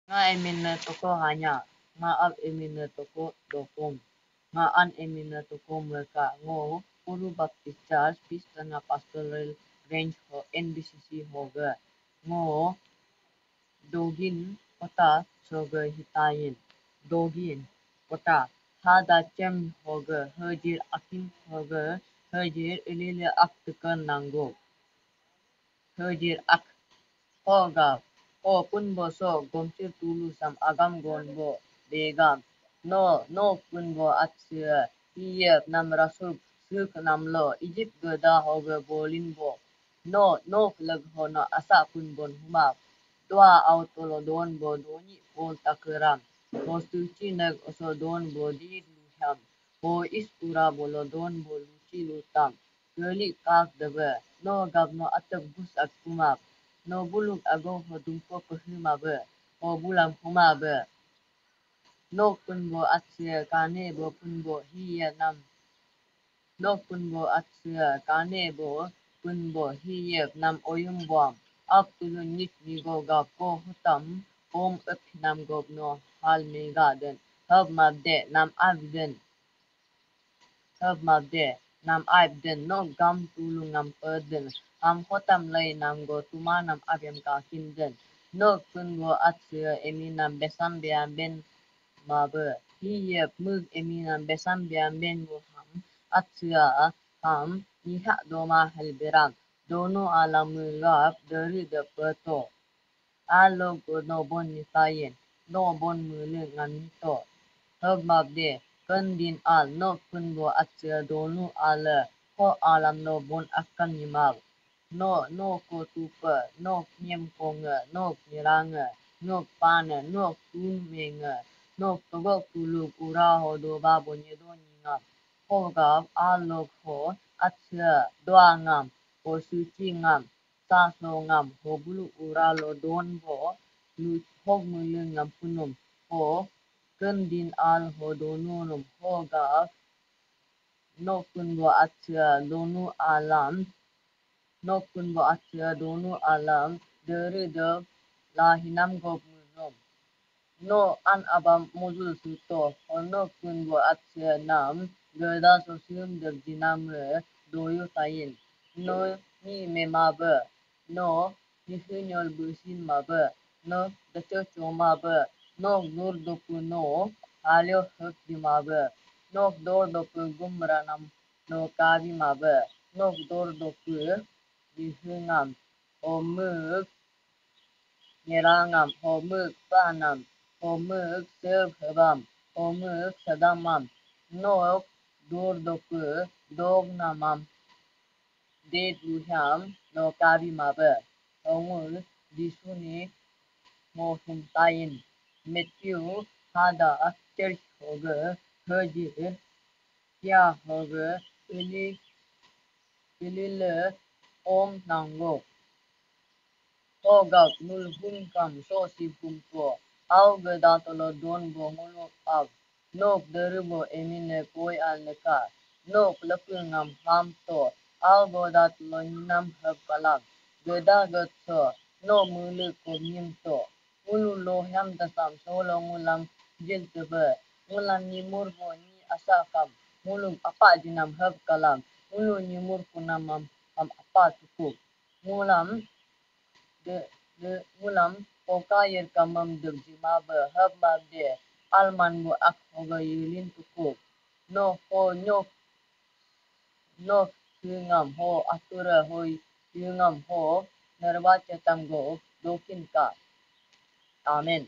Nga emin na toko hanya, nga ab emin na toko dokom, nga an emin na toko merka ngo Puru Baptist Church pista nga pastoral range ho NBCC hoga ngo dogin kota soga hitayin dogin kota hada chem hoga hajir akin hoga hajir ilile ak tekan nanggo hajir ak hoga ho pun bo so gomsir tulu sam agam gon bo begam no pun bo atsia iya nam rasul suk nam lo Egypt gada hoga bolin bo no lag ho no asa pun bon huma dua autolo don bo doni pol takram ho suci nag oso don bo di luham ho is pura bolo don bo luci lutam geli kak dabe no gab no atap gus ak kumap no buluk ago ho dumpo pahuma be ho bulam huma be no pun bo atsia kane bo pun bo hiya nam no pun bo atsia kane bo pun bo hiya nam oyum bom ap tulun nit ni go gap ko hutam om up nam gob no hal me gaden hab mabde nam abden hab mabde nam abden no gam tulung nam perden am hotam lay nam go tuma nam abem ka kinden no pun bo atsia emi nam besam beam ben mabe hiye mug emi nam besam beam ben wo ham atsia ham niha doma halberam dono alamulab dari de peto alo go no bon ni tayen no bon mule ngan to hab mabde kan din al no kun bo atsia donu ala ho alam no bon akan ni mab no ko tupa no nyem konga no niranga no pana no tun menga no togo tulu kura ho do ba bo nye do ni ngam ho gab alok ho atsia doa ngam ho suci ngam sa so ngam ho bulu ura lo don bo lu hok mulu ngam punum ho ken din al ho donunum ho gab no kun bo atsia donu alam no kun bo atsia donu alam dari de lahinam gob mulum no an abam muzul suto ho no kun bo atsia nam gada sosium de dinamre doyo tayin no ni me mabe no ni hunyol busin mabe no dacho choma be no nur dopu no halyo hak di mabe no dor dopu gumra nam no kabi mabe no dor dopu di hungam o mug nirangam ho mug panam ho mug sev habam ho mug sadamam no dor dopu dog namam de duham no kabi mabe ho mug disuni mo hum tayin Matthew hada church hoge hajir kya hoge ilile om nango Togak nul hun kam so si pum po au gedatolo don bo ngulu ab nok deribo emine poi al neka nok lepungam ham to au godatolo ninam hab kalam geda gatso no mulu komim to mulu lo ham dasam solo ngulam jil tebe ngulam ni murbo ni asakam mulu apa dinam hab kalam mulu ni mur kunamam am apa tukuk ngulam de ngulam pokayer kamam deg jimabe hab mabde alman mo ak hoga yulin tukuk no ho no yungam ho atura ho yungam ho nerwacha tango dokin ka amen